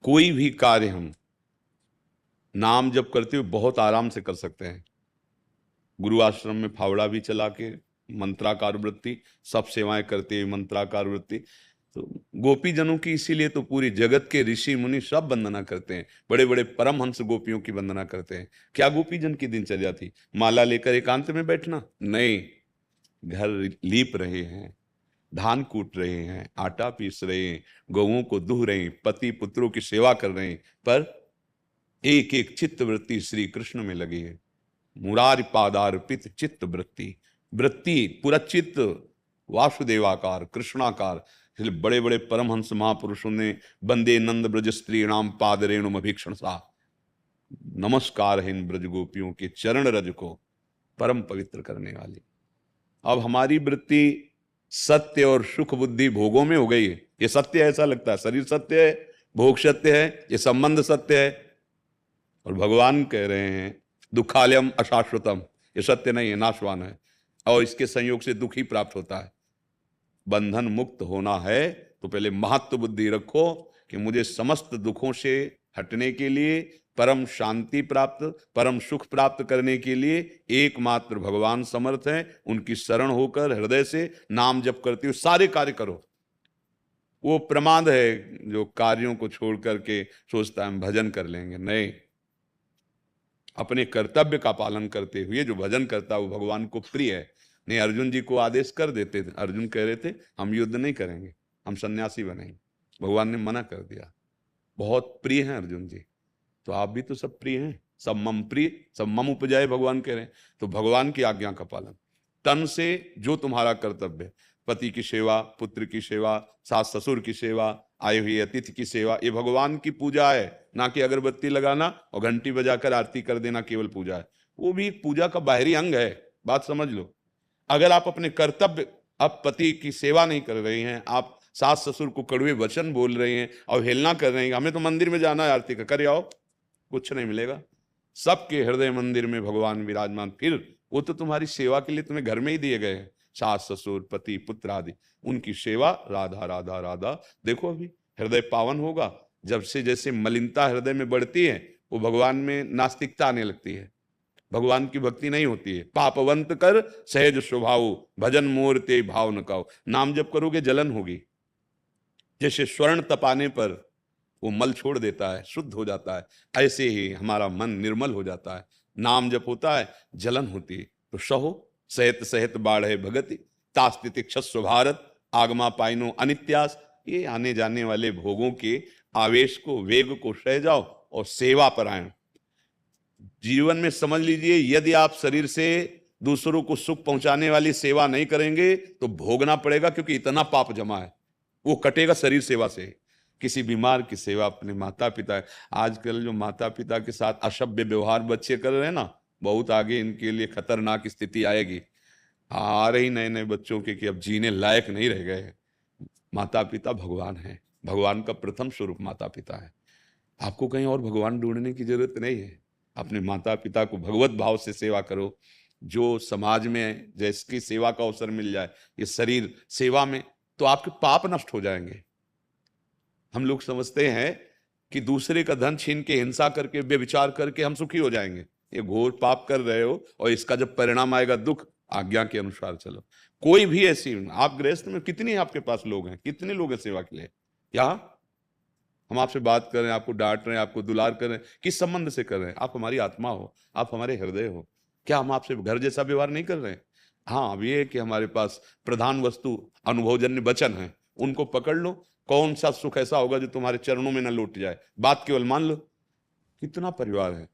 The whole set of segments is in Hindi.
कोई भी कार्य हम नाम जप करते हुए बहुत आराम से कर सकते हैं। गुरु आश्रम में फावड़ा भी चला के मंत्राकार वृत्ति, सब सेवाएं करते हुए मंत्राकार वृत्ति। तो गोपी जनों की इसीलिए तो पूरी जगत के ऋषि मुनि सब वंदना करते हैं, बड़े बड़े परमहंस गोपियों की वंदना करते हैं। क्या गोपी जन की दिनचर्या थी? माला लेकर एकांत में बैठना? नहीं, घर लीप रहे हैं, धान कूट रहे हैं, आटा पीस रहे हैं, गौओं को दूह रहे हैं, पति पुत्रों की सेवा कर रहे हैं, पर एक एक चित्त वृत्ति श्री कृष्ण में लगी है। मुरारी पादार्पित चित्त वृत्ति, वृत्ति पूरा चित्त वासुदेवाकार कृष्णाकार। इसलिए बड़े बड़े परमहंस महापुरुषों ने वंदे नंद ब्रज स्त्री नाम पाद रेणुम अभीक्षण सा, नमस्कार है इन ब्रज गोपियों के चरण रज को परम पवित्र करने वाली। अब हमारी वृत्ति सत्य और सुख बुद्धि भोगों में हो गई है। ये सत्य है, ऐसा लगता है शरीर सत्य है, भोग सत्य है, ये संबंध सत्य है। और भगवान कह रहे हैं दुखालयम अशाश्वतम, ये सत्य नहीं है, नाशवान है, और इसके संयोग से दुख ही प्राप्त होता है। बंधन मुक्त होना है तो पहले महत्व बुद्धि रखो कि मुझे समस्त दुखों से हटने के लिए, परम शांति प्राप्त, परम सुख प्राप्त करने के लिए एकमात्र भगवान समर्थ हैं। उनकी शरण होकर हृदय से नाम जप करते हुए सारे कार्य करो। वो प्रमाद है जो कार्यों को छोड़ करके सोचता है हम भजन कर लेंगे। नहीं, अपने कर्तव्य का पालन करते हुए जो भजन करता है वो भगवान को प्रिय है। नहीं, अर्जुन जी को आदेश कर देते थे, अर्जुन कह रहे थे हम युद्ध नहीं करेंगे, हम सन्यासी बनेंगे। भगवान ने मना कर दिया। बहुत प्रिय हैं अर्जुन जी, तो आप भी तो सब प्रिय हैं, सब मम प्रिय, सब मम उपजाए भगवान कह रहे हैं। तो भगवान की आज्ञा का पालन, तन से जो तुम्हारा कर्तव्य है, पति की सेवा, पुत्र की सेवा, सास ससुर की सेवा, आए हुए अतिथि की सेवा, ये भगवान की पूजा है, ना कि अगरबत्ती लगाना और घंटी बजाकर आरती कर देना केवल पूजा है। वो भी एक पूजा का बाहरी अंग है, बात समझ लो। अगर आप अपने कर्तव्य, आप पति की सेवा नहीं कर रहे हैं, आप सास ससुर को कड़वे वचन बोल रहे हैं, अवहेलना कर रहे हैं, हमें तो मंदिर में जाना है आरती कर आओ, कुछ नहीं मिलेगा। सबके हृदय मंदिर में भगवान विराजमान, फिर वो तो तुम्हारी सेवा के लिए तुम्हें घर में ही दिए गए हैं, सास ससुर पति पुत्र आदि, उनकी सेवा राधा राधा राधा। देखो अभी हृदय पावन होगा जब से, जैसे मलिनता हृदय में बढ़ती है वो भगवान में नास्तिकता आने लगती है, भगवान की भक्ति नहीं होती है। पापवंत कर सहज स्वभाव, भजन मूर्ते भाव न काओ। नाम जप करोगे जलन होगी, जैसे स्वर्ण तपाने पर वो मल छोड़ देता है, शुद्ध हो जाता है, ऐसे ही हमारा मन निर्मल हो जाता है। नाम जप होता है, जलन होती है। तो सहो सहित सहित बाढ़ भगति, तास्तितिक्षस्व भारत, आगमा पाइनो अनित्यास। ये आने जाने वाले भोगों के आवेश को, वेग को सह जाओ और सेवा परायण जीवन में समझ लीजिए। यदि आप शरीर से दूसरों को सुख पहुंचाने वाली सेवा नहीं करेंगे तो भोगना पड़ेगा, क्योंकि इतना पाप जमा है, वो कटेगा शरीर सेवा से। किसी बीमार की सेवा, अपने माता पिता, आजकल जो माता पिता के साथ असभ्य व्यवहार बच्चे कर रहे हैं ना, बहुत आगे इनके लिए खतरनाक स्थिति आएगी। आ रही नए नए बच्चों के कि अब जीने लायक नहीं रह गए। माता पिता भगवान है, भगवान का प्रथम स्वरूप माता पिता है। आपको कहीं और भगवान ढूंढने की जरूरत नहीं है। अपने माता पिता को भगवत भाव से सेवा करो। जो समाज में जैसकी सेवा का अवसर मिल जाए, ये शरीर सेवा में, तो आपके पाप नष्ट हो जाएंगे। हम लोग समझते हैं कि दूसरे का धन छीन के, हिंसा करके, व्यभिचार करके हम सुखी हो जाएंगे। ये घोर पाप कर रहे हो, और इसका जब परिणाम आएगा दुख। आज्ञा के अनुसार चलो। कोई भी ऐसी, आप गृहस्थ में कितने आपके पास लोग हैं, कितने लोग हैं सेवा के लिए? क्या हम आपसे बात कर रहे हैं, आपको डांट रहे हैं, आपको दुलार कर रहे हैं, किस संबंध से कर रहे हैं? आप हमारी आत्मा हो, आप हमारे हृदय हो। क्या हम आपसे घर जैसा व्यवहार नहीं कर रहे हैं? हाँ, अब ये है कि हमारे पास प्रधान वस्तु अनुभवजन्य वचन है, उनको पकड़ लो। कौन सा सुख ऐसा होगा जो तुम्हारे चरणों में न लौट जाए? बात केवल मान लो। कितना परिवार है,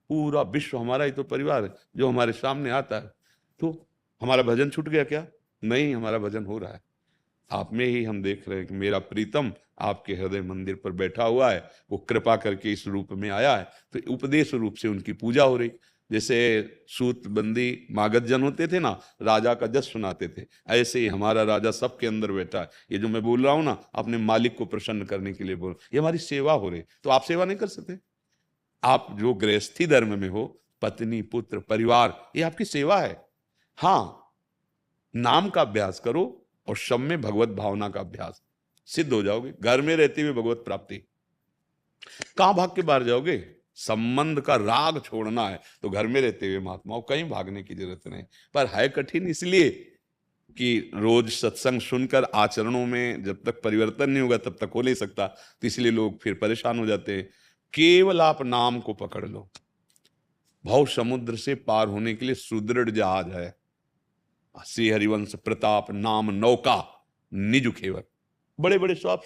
पूरा विश्व हमारा ही तो परिवार है जो हमारे सामने आता है। तो हमारा भजन छूट गया क्या? नहीं, हमारा भजन हो रहा है। आप में ही हम देख रहे हैं कि मेरा प्रीतम आपके हृदय मंदिर पर बैठा हुआ है, वो कृपा करके इस रूप में आया है, तो उपदेश रूप से उनकी पूजा हो रही। जैसे सूत बंदी मागध जन होते थे ना, राजा का जस सुनाते थे, ऐसे ही हमारा राजा सबके अंदर बैठा है। ये जो मैं बोल रहा हूं ना, अपने मालिक को प्रसन्न करने के लिए बोल, ये हमारी सेवा हो रही। तो आप सेवा नहीं कर सकते? आप जो गृहस्थी धर्म में हो, पत्नी पुत्र परिवार, ये आपकी सेवा है। हाँ, नाम का अभ्यास करो और सब में भगवत भावना का अभ्यास, सिद्ध हो जाओगे। घर में रहते हुए भगवत प्राप्ति, कहाँ भाग के बाहर जाओगे? संबंध का राग छोड़ना है तो घर में रहते हुए महात्माओं कहीं भागने की जरूरत नहीं। पर है कठिन इसलिए कि रोज सत्संग सुनकर आचरणों में जब तक परिवर्तन नहीं होगा तब तक हो नहीं सकता, तो इसलिए लोग फिर परेशान हो जाते हैं। केवल आप नाम को पकड़ लो, भव समुद्र से पार होने के लिए सुदृढ़ जहाज है। श्री हरिवंश प्रताप नाम नौका निज खेवर। बड़े बड़े सब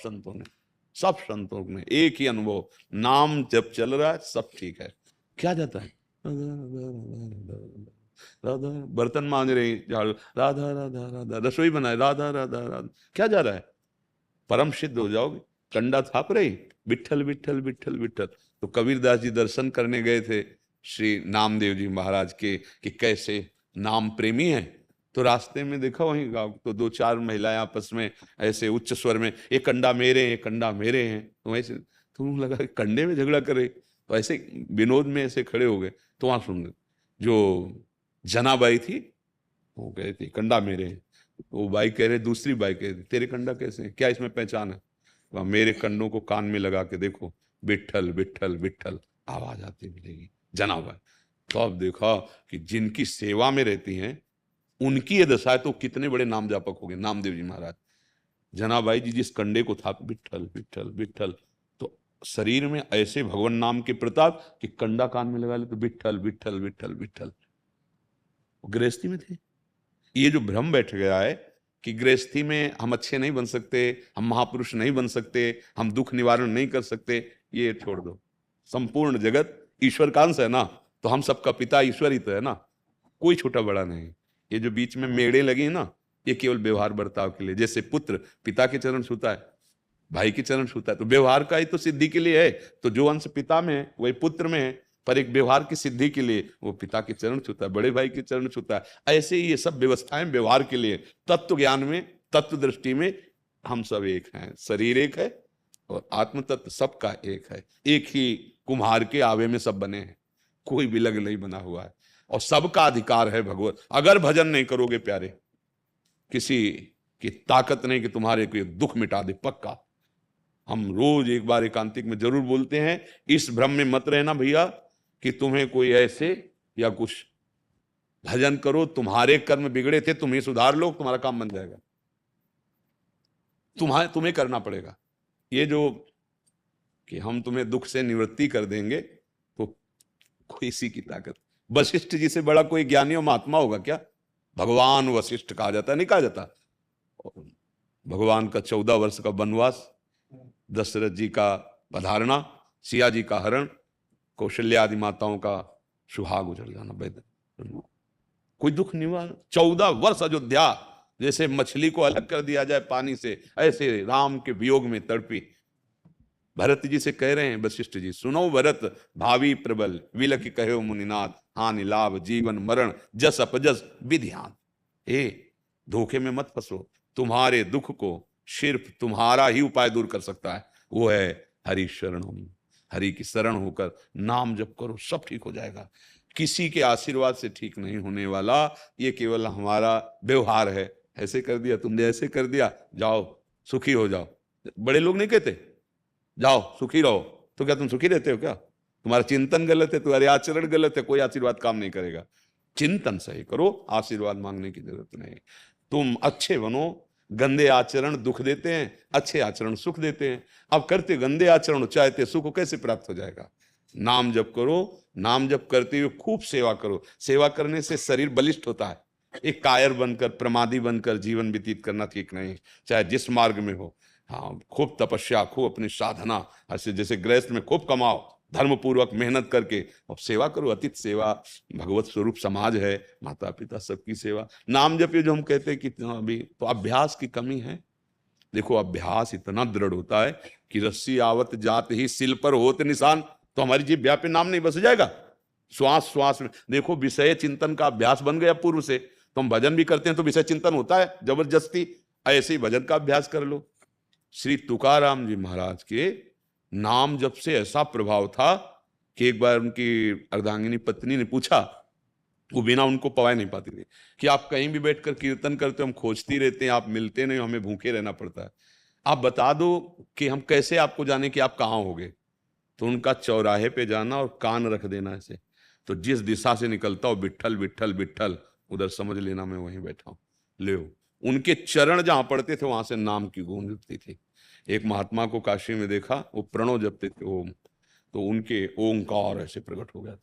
संतों ने एक ही अनुभव, नाम जब चल रहा है सब ठीक है। क्या जाता है? राधा, बर्तन मांज रहे झाड़ू, राधा राधा राधा, रसोई बनाए राधा राधा राधा, क्या जा रहा है? परम सिद्ध हो जाओगे। कंडा थाप रही विठल विठल विठल विठल। तो कबीरदास जी दर्शन करने गए थे श्री नामदेव जी महाराज के कि कैसे नाम प्रेमी हैं। तो रास्ते में देखा वहीं गाँव तो दो चार महिलाएं आपस में ऐसे उच्च स्वर में, ये कंडा मेरे हैं, कंडा मेरे हैं। तो ऐसे तुम लगा कि कंडे में झगड़ा करे, तो ऐसे विनोद में ऐसे खड़े हो गए। तो वहां सुन जो जनाबाई थी वो कह थी कंडा मेरे हैं। वो बाई कह रहे, दूसरी बाई कह रही तेरे कंडा कैसे हैं? क्या इसमें पहचान है? वह मेरे कंडों को कान में लगा के देखो, विठल विठल विठल आवाज आती मिलेगी जनाबाई। तो अब देखा कि जिनकी सेवा में रहती हैं उनकी ये दशा है तो कितने बड़े नाम जापक हो गए नामदेव जी महाराज। जनाबाई जी जिस कंडे को था विठल विठल विठल, तो शरीर में ऐसे भगवान नाम के प्रताप कि कंडा कान में लगा ले तो विठल विठल विठल विठल। गृहस्थी में थे। ये जो भ्रम बैठ गया है कि गृहस्थी में हम अच्छे नहीं बन सकते, हम महापुरुष नहीं बन सकते, हम दुख निवारण नहीं कर सकते, ये छोड़ दो। संपूर्ण जगत ईश्वर का अंश है ना, तो हम सबका पिता ईश्वर ही तो है ना, कोई छोटा बड़ा नहीं। ये जो बीच में मेड़े लगी ना, ये केवल व्यवहार बर्ताव के लिए। जैसे पुत्र पिता के चरण छूता है, भाई के चरण छूता है, तो व्यवहार का ही तो सिद्धि के लिए है। तो जो अंश पिता में है वही पुत्र में है, पर एक व्यवहार की सिद्धि के लिए वो पिता के चरण छूता है, बड़े भाई के चरण छूता है। ऐसे ही ये सब व्यवस्थाएं व्यवहार के लिए। तत्व ज्ञान में, तत्व दृष्टि में हम सब एक हैं। शरीर एक है और आत्म तत्व सबका एक है। एक ही कुम्हार के आवे में सब बने हैं, कोई विलग नहीं बना हुआ है और सबका अधिकार है भगवत। अगर भजन नहीं करोगे प्यारे, किसी की ताकत नहीं कि तुम्हारे कोई दुख मिटा दे, पक्का। हम रोज एक बार एकांतिक में जरूर बोलते हैं, इस भ्रम में मत रहना भैया कि तुम्हें कोई ऐसे या कुछ। भजन करो, तुम्हारे कर्म बिगड़े थे, तुम्हें सुधार लो, तुम्हारा काम बन जाएगा। तुम्हें करना पड़ेगा। ये जो कि हम तुम्हें दुख से निवृत्ति कर देंगे, तो कोई इसी की ताकत। वशिष्ठ जी से बड़ा कोई ज्ञानी और महात्मा होगा क्या? भगवान वशिष्ठ कहा जाता है, नहीं कहा जाता? भगवान का 14 वर्ष का वनवास, दशरथ जी का पधारना, सिया जी का हरण, कौशल्या आदि माताओं का सुहाग उजड़ जाना, कोई दुख निवारण। 14 वर्ष अयोध्या जैसे मछली को अलग कर दिया जाए पानी से, ऐसे राम के वियोग में तड़पी। भरत जी से कह रहे हैं वशिष्ठ जी, सुनो भरत भावी प्रबल, विलक कहो मुनिनाथ, हानि लाभ जीवन मरण जस अपजस विध्यान। धोखे में मत फंसो, तुम्हारे दुख को सिर्फ तुम्हारा ही उपाय दूर कर सकता है, वो है हरि शरण। हरि की शरण होकर नाम जप करो, सब ठीक हो जाएगा। किसी के आशीर्वाद से ठीक नहीं होने वाला, ये केवल हमारा व्यवहार है। ऐसे कर दिया तुमने, ऐसे कर दिया, जाओ सुखी हो जाओ। बड़े लोग नहीं कहते जाओ सुखी रहो, तो क्या तुम सुखी रहते हो? क्या तुम्हारा चिंतन गलत है, तुम्हारे आचरण गलत है, कोई आशीर्वाद काम नहीं करेगा। चिंतन सही करो, आशीर्वाद मांगने की जरूरत नहीं। तुम अच्छे बनो, गंदे आचरण दुख देते हैं, अच्छे आचरण सुख देते हैं। अब करते गंदे आचरण, चाहते सुख कैसे प्राप्त हो जाएगा? नाम जप करो, नाम जप करते हुए खूब सेवा करो। सेवा करने से शरीर बलिष्ठ होता है। एक कायर बनकर, प्रमादी बनकर जीवन व्यतीत करना ठीक नहीं, चाहे जिस मार्ग में हो। हाँ, खूब तपस्या, खूब अपनी साधना, ऐसे जैसे गृहस्थ में खूब कमाओ, धर्म पूर्वक मेहनत करके और सेवा करो। अतिथि सेवा भगवत स्वरूप समाज है, माता पिता सबकी सेवा। नाम जप जो हम कहते हैं कि अभी तो अभ्यास की कमी है। देखो अभ्यास इतना दृढ़ होता है कि रस्सी आवत जात ही सिल पर होत निशान, तो हमारी जिह्वा पे नाम नहीं बस जाएगा। श्वास श्वास में देखो विषय चिंतन का अभ्यास बन गया पूर्व से, तो हम भजन भी करते हैं तो विषय चिंतन होता है जबरदस्ती। ऐसे ही भजन का अभ्यास कर लो। श्री तुकाराम जी महाराज के नाम जप से ऐसा प्रभाव था कि एक बार उनकी अर्धांगिनी पत्नी ने पूछा, वो बिना उनको पवाए नहीं पाती थी, कि आप कहीं भी बैठकर कीर्तन करते हो, हम खोजती रहते हैं, आप मिलते नहीं, हमें भूखे रहना पड़ता है। आप बता दो कि हम कैसे आपको जाने कि आप कहाँ होगे। तो उनका चौराहे पे जाना और कान रख देना ऐसे, तो जिस दिशा से निकलता हो विट्ठल विट्ठल विट्ठल, उधर समझ लेना मैं वहीं बैठा हूं। ले उनके चरण जहां पड़ते थे वहां से नाम की गूंज उठती थी। एक महात्मा को काशी में देखा, वो प्रणव जपते थे ओम, तो उनके ओंकार ऐसे प्रकट हो गया था,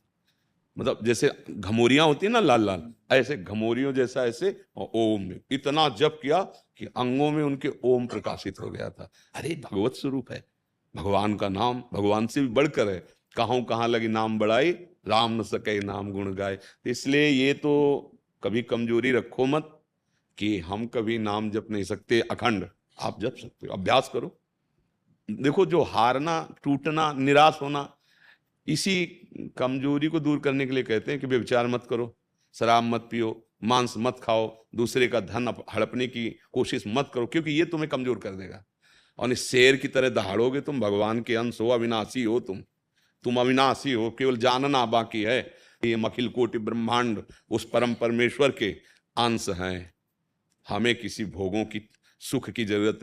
मतलब जैसे घमोरियां होती है ना लाल लाल, ऐसे घमोरियों जैसा ऐसे, और ओम में इतना जप किया कि अंगों में उनके ओम प्रकाशित हो गया था। अरे भगवत स्वरूप है, भगवान का नाम भगवान से भी बढ़कर है। कहाँ लगी नाम बढ़ाई, राम न सके नाम गुण गाए। तो इसलिए ये तो कभी कमजोरी रखो मत कि हम कभी नाम जप नहीं सकते अखंड, आप जप सकते हो, अभ्यास करो। देखो जो हारना, टूटना, निराश होना, इसी कमजोरी को दूर करने के लिए कहते हैं कि व्यभिचार मत करो, शराब मत पियो, मांस मत खाओ, दूसरे का धन हड़पने की कोशिश मत करो, क्योंकि ये तुम्हें कमजोर कर देगा। और इस शेर की तरह दहाड़ोगे तुम, भगवान के अंश हो, अविनाशी हो तुम अविनाशी हो, केवल जानना बाकी है। ये अखिल कोटि ब्रह्मांड उस परम परमेश्वर के अंश हैं, हमें किसी भोगों की, सुख की जरूरत नहीं।